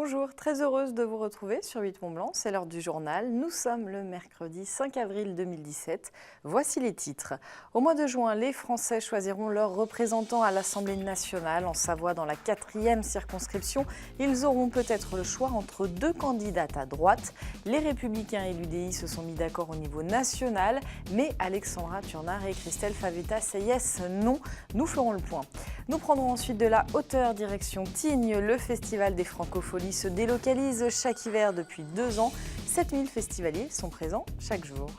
Bonjour, très heureuse de vous retrouver sur 8 Mont Blanc, c'est l'heure du journal. Nous sommes le mercredi 5 avril 2017. Voici les titres. Au mois de juin, les Français choisiront leurs représentants à l'Assemblée nationale. En Savoie, dans la 4e circonscription, ils auront peut-être le choix entre deux candidates à droite. Les Républicains et l'UDI se sont mis d'accord au niveau national, mais Alexandra Turnard et Christelle Favetta-Seyès, non. Nous ferons le point. Nous prendrons ensuite de la hauteur direction Tignes. Le festival des francopholies se délocalise chaque hiver depuis 2 ans. 7000 festivaliers sont présents chaque jour.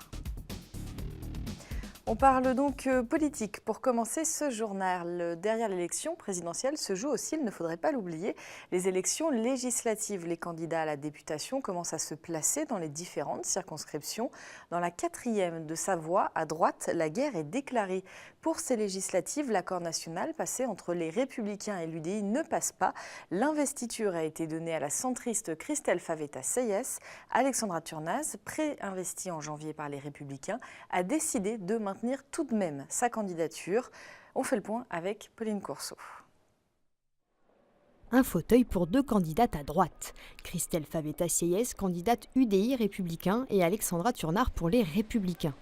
On parle donc politique pour commencer ce journal. Derrière l'élection présidentielle se joue aussi, il ne faudrait pas l'oublier, les élections législatives. Les candidats à la députation commencent à se placer dans les différentes circonscriptions. Dans la 4e de Savoie, à droite, la guerre est déclarée. Pour ces législatives, l'accord national passé entre les Républicains et l'UDI ne passe pas. L'investiture a été donnée à la centriste Christelle Favetta-Seyès. Alexandra Turnard, pré-investie en janvier par les Républicains, a décidé de maintenir tout de même sa candidature. On fait le point avec Pauline Courceau. Un fauteuil pour deux candidates à droite. Christelle Favetta-Seyès, candidate UDI républicain, et Alexandra Turnard pour les Républicains.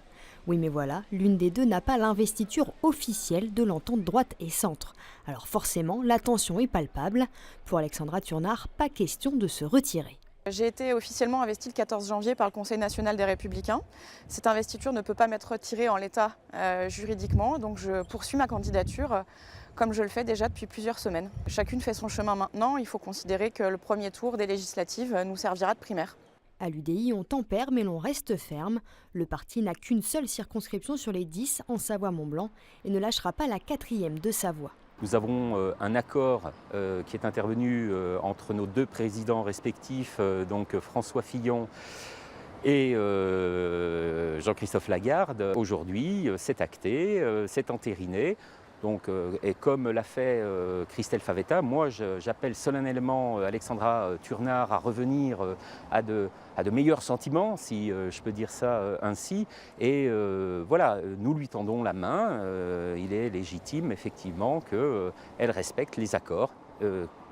Oui, mais voilà, l'une des deux n'a pas l'investiture officielle de l'entente droite et centre. Alors forcément, la tension est palpable. Pour Alexandra Turnard, pas question de se retirer. J'ai été officiellement investie le 14 janvier par le Conseil national des Républicains. Cette investiture ne peut pas m'être retirée en l'état juridiquement, donc je poursuis ma candidature comme je le fais déjà depuis plusieurs semaines. Chacune fait son chemin maintenant, il faut considérer que le premier tour des législatives nous servira de primaire. À l'UDI, on tempère mais l'on reste ferme. Le parti n'a qu'une seule circonscription sur les 10 en Savoie-Mont-Blanc et ne lâchera pas la 4e de Savoie. Nous avons un accord qui est intervenu entre nos deux présidents respectifs, donc François Fillon et Jean-Christophe Lagarde. Aujourd'hui, c'est acté, c'est entériné. Donc, et comme l'a fait Christelle Favetta, moi j'appelle solennellement Alexandra Turnard à revenir à de meilleurs sentiments, si je peux dire ça ainsi. Et voilà, nous lui tendons la main. Il est légitime effectivement qu'elle respecte les accords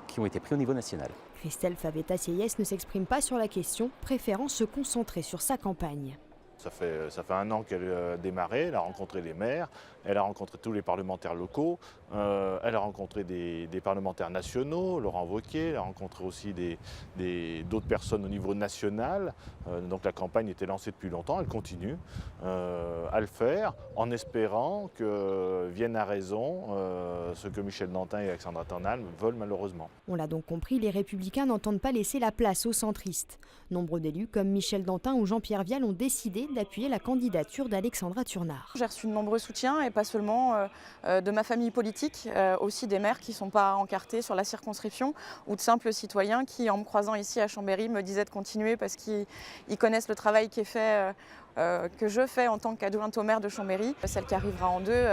qui ont été pris au niveau national. Christelle Favetta-Seyès ne s'exprime pas sur la question, préférant se concentrer sur sa campagne. Ça fait 1 an qu'elle a démarré, elle a rencontré les maires, elle a rencontré tous les parlementaires locaux, elle a rencontré des parlementaires nationaux, Laurent Wauquiez, elle a rencontré aussi d'autres personnes au niveau national. Donc la campagne était lancée depuis longtemps, elle continue à le faire en espérant que vienne à raison ce que Michel Dantin et Alexandra Turnard veulent malheureusement. On l'a donc compris, les Républicains n'entendent pas laisser la place aux centristes. Nombre d'élus comme Michel Dantin ou Jean-Pierre Vial ont décidé d'appuyer la candidature d'Alexandra Turnard. J'ai reçu de nombreux soutiens et pas seulement de ma famille politique, aussi des maires qui ne sont pas encartés sur la circonscription ou de simples citoyens qui, en me croisant ici à Chambéry, me disaient de continuer parce qu'ils connaissent le travail qui est fait, que je fais en tant qu'adjointe au maire de Chambéry. Celle qui arrivera en deux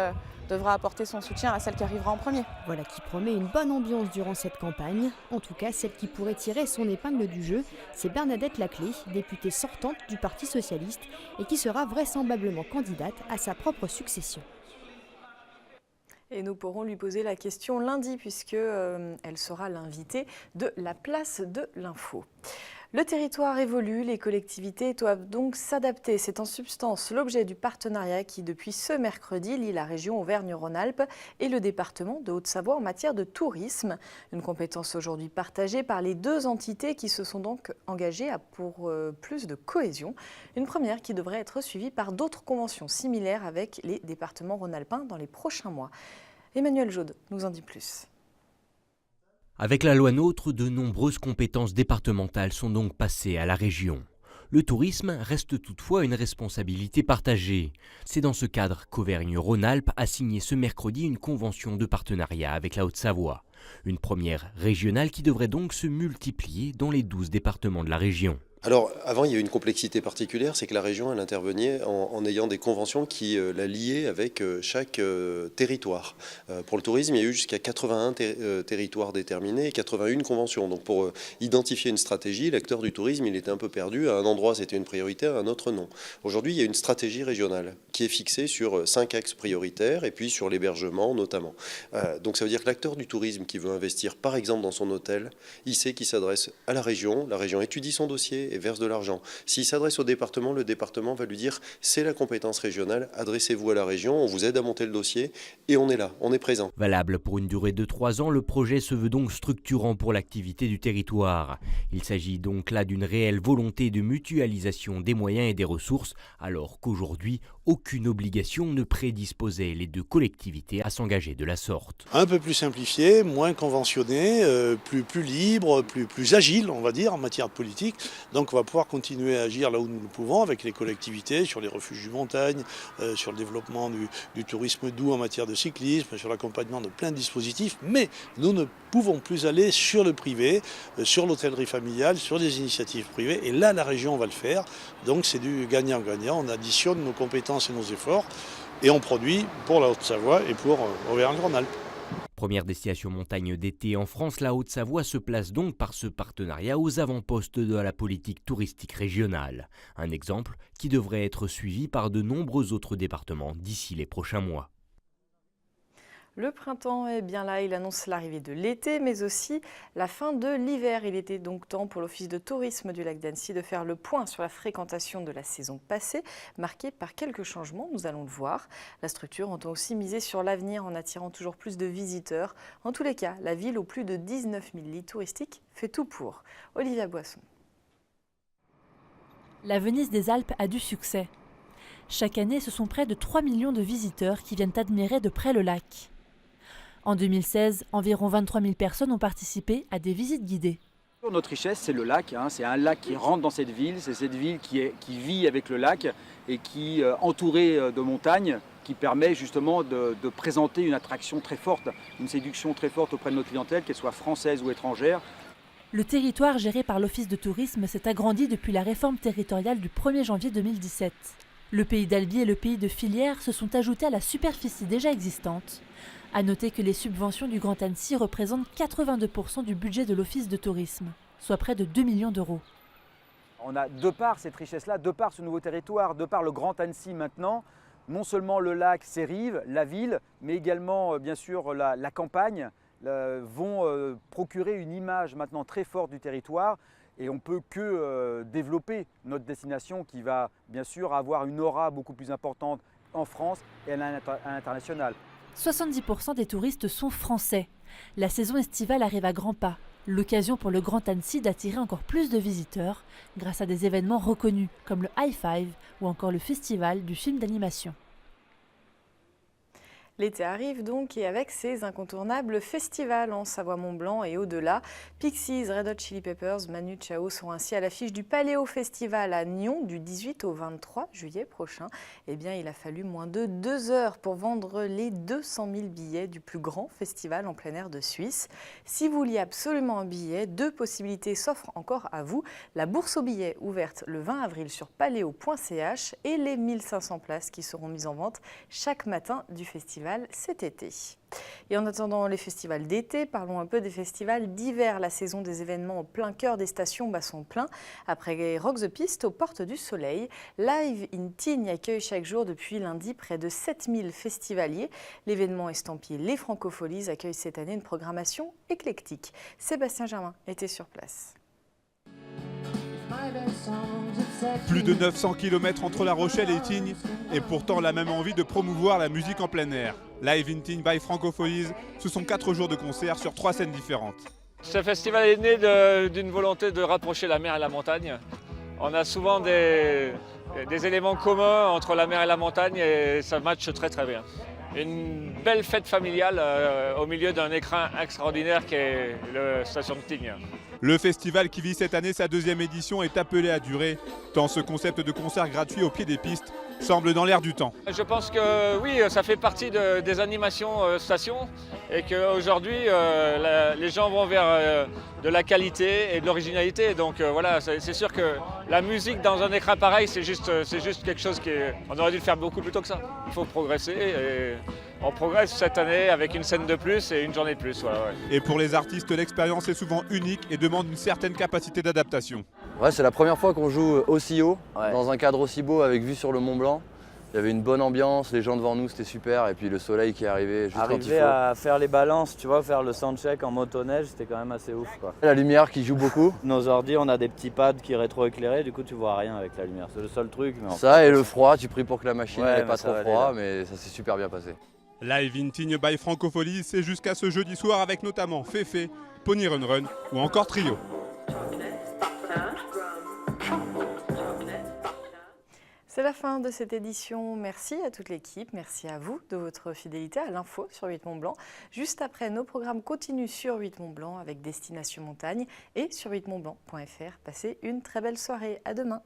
devra apporter son soutien à celle qui arrivera en premier. Voilà qui promet une bonne ambiance durant cette campagne. En tout cas, celle qui pourrait tirer son épingle du jeu, c'est Bernadette Laclé, députée sortante du Parti socialiste et qui sera vraisemblablement candidate à sa propre succession. Et nous pourrons lui poser la question lundi puisque elle sera l'invitée de la place de l'info. Le territoire évolue, les collectivités doivent donc s'adapter. C'est en substance l'objet du partenariat qui, depuis ce mercredi, lie la région Auvergne-Rhône-Alpes et le département de Haute-Savoie en matière de tourisme. Une compétence aujourd'hui partagée par les deux entités qui se sont donc engagées pour plus de cohésion. Une première qui devrait être suivie par d'autres conventions similaires avec les départements rhône-alpins dans les prochains mois. Emmanuel Jaude nous en dit plus. Avec la loi NOTRe, de nombreuses compétences départementales sont donc passées à la région. Le tourisme reste toutefois une responsabilité partagée. C'est dans ce cadre qu'Auvergne-Rhône-Alpes a signé ce mercredi une convention de partenariat avec la Haute-Savoie. Une première régionale qui devrait donc se multiplier dans les 12 départements de la région. Alors avant, il y a une complexité particulière, c'est que la région elle intervenait en ayant des conventions qui la liaient avec chaque territoire. Pour le tourisme, il y a eu jusqu'à 81 territoires déterminés et 81 conventions. Donc pour identifier une stratégie, l'acteur du tourisme il était un peu perdu. À un endroit c'était une priorité, à un autre non. Aujourd'hui, il y a une stratégie régionale qui est fixée sur 5 axes prioritaires et puis sur l'hébergement notamment. Donc ça veut dire que l'acteur du tourisme qui veut investir par exemple dans son hôtel, il sait qu'il s'adresse à la région étudie son dossier et verse de l'argent. S'il s'adresse au département, le département va lui dire c'est la compétence régionale, adressez-vous à la région, on vous aide à monter le dossier et on est là, on est présent. Valable pour une durée de 3 ans, le projet se veut donc structurant pour l'activité du territoire. Il s'agit donc là d'une réelle volonté de mutualisation des moyens et des ressources, alors qu'aujourd'hui, aucune obligation ne prédisposait les 2 collectivités à s'engager de la sorte. Un peu plus simplifié, moins conventionné, plus libre, plus agile, on va dire, en matière de politique. Donc on va pouvoir continuer à agir là où nous le pouvons avec les collectivités, sur les refuges de montagne, sur le développement du tourisme doux en matière de cyclisme, sur l'accompagnement de plein de dispositifs. Mais nous ne pouvons plus aller sur le privé, sur l'hôtellerie familiale, sur des initiatives privées. Et là, la région va le faire. Donc c'est du gagnant-gagnant. On additionne nos compétences et nos efforts et on produit pour la Haute-Savoie et pour Auvergne-Rhône-Alpes. Première destination montagne d'été en France, la Haute-Savoie se place donc par ce partenariat aux avant-postes de la politique touristique régionale. Un exemple qui devrait être suivi par de nombreux autres départements d'ici les prochains mois. Le printemps est bien là, il annonce l'arrivée de l'été, mais aussi la fin de l'hiver. Il était donc temps pour l'Office de tourisme du lac d'Annecy de faire le point sur la fréquentation de la saison passée, marquée par quelques changements, nous allons le voir. La structure entend aussi miser sur l'avenir en attirant toujours plus de visiteurs. En tous les cas, la ville aux plus de 19 000 lits touristiques fait tout pour. Olivia Boisson. La Venise des Alpes a du succès. Chaque année, ce sont près de 3 millions de visiteurs qui viennent admirer de près le lac. En 2016, environ 23 000 personnes ont participé à des visites guidées. Notre richesse, c'est le lac. C'est un lac qui rentre dans cette ville. C'est cette ville qui vit avec le lac et qui est entourée de montagnes, qui permet justement de présenter une attraction très forte, une séduction très forte auprès de notre clientèle, qu'elle soit française ou étrangère. Le territoire géré par l'Office de tourisme s'est agrandi depuis la réforme territoriale du 1er janvier 2017. Le pays d'Albi et le pays de Filière se sont ajoutés à la superficie déjà existante. À noter que les subventions du Grand Annecy représentent 82% du budget de l'Office de tourisme, soit près de 2 millions d'euros. On a, de par cette richesse-là, de par ce nouveau territoire, de par le Grand Annecy maintenant, non seulement le lac, ses rives, la ville, mais également bien sûr la campagne, vont procurer une image maintenant très forte du territoire. Et on ne peut que développer notre destination qui va bien sûr avoir une aura beaucoup plus importante en France et à l'international. 70% des touristes sont français. La saison estivale arrive à grands pas. L'occasion pour le Grand Annecy d'attirer encore plus de visiteurs grâce à des événements reconnus comme le High Five ou encore le festival du film d'animation. L'été arrive donc et avec ses incontournables festivals en Savoie-Mont-Blanc et au-delà. Pixies, Red Hot Chili Peppers, Manu Chao sont ainsi à l'affiche du Paléo Festival à Nyon du 18 au 23 juillet prochain. Eh bien, il a fallu moins de 2 heures pour vendre les 200 000 billets du plus grand festival en plein air de Suisse. Si vous vouliez absolument un billet, 2 possibilités s'offrent encore à vous. La bourse aux billets ouverte le 20 avril sur paléo.ch et les 1500 places qui seront mises en vente chaque matin du festival cet été. Et en attendant les festivals d'été, parlons un peu des festivals d'hiver. La saison des événements au plein cœur des stations bat son plein. Après Rock the Piste aux Portes du Soleil, Live in Tignes accueille chaque jour depuis lundi près de 7000 festivaliers. L'événement estampillé Les Francopholies accueille cette année une programmation éclectique. Sébastien Germain était sur place. Plus de 900 km entre La Rochelle et Tignes, et pourtant la même envie de promouvoir la musique en plein air. Live in Tignes by Francopholies, ce sont 4 jours de concert sur 3 scènes différentes. Ce festival est né d'une volonté de rapprocher la mer et la montagne. On a souvent des éléments communs entre la mer et la montagne et ça matche très très bien. Une belle fête familiale au milieu d'un écrin extraordinaire qui est la station de Tignes. Le festival qui vit cette année sa 2e édition est appelé à durer, tant ce concept de concert gratuit au pied des pistes semble dans l'air du temps. Je pense que oui, ça fait partie des animations stations et qu'aujourd'hui, les gens vont vers de la qualité et de l'originalité. Donc voilà, c'est sûr que la musique dans un écran pareil, c'est juste quelque chose on aurait dû le faire beaucoup plus tôt que ça. Il faut progresser et on progresse cette année avec une scène de plus et une journée de plus. Voilà, ouais. Et pour les artistes, l'expérience est souvent unique et demande une certaine capacité d'adaptation. Ouais, c'est la première fois qu'on joue aussi haut, dans un cadre aussi beau avec vue sur le Mont Blanc. Il y avait une bonne ambiance, les gens devant nous c'était super et puis le soleil qui est arrivé juste quand il faut. Arriver à faire les balances, tu vois, faire le soundcheck en motoneige, c'était quand même assez ouf, quoi. La lumière qui joue beaucoup. Nos ordi, on a des petits pads qui rétro-éclairés, du coup tu vois rien avec la lumière, c'est le seul truc. Mais ça et le froid, tu pries pour que la machine n'ait pas trop froid, là. Mais ça s'est super bien passé. Live Vinting by Francophonie, c'est jusqu'à ce jeudi soir avec notamment Féfé, Pony Run Run ou encore Trio. C'est la fin de cette édition. Merci à toute l'équipe. Merci à vous de votre fidélité à l'info sur 8 Mont Blanc. Juste après, nos programmes continuent sur 8 Mont Blanc avec Destination Montagne et sur 8montblanc.fr. Passez une très belle soirée. À demain.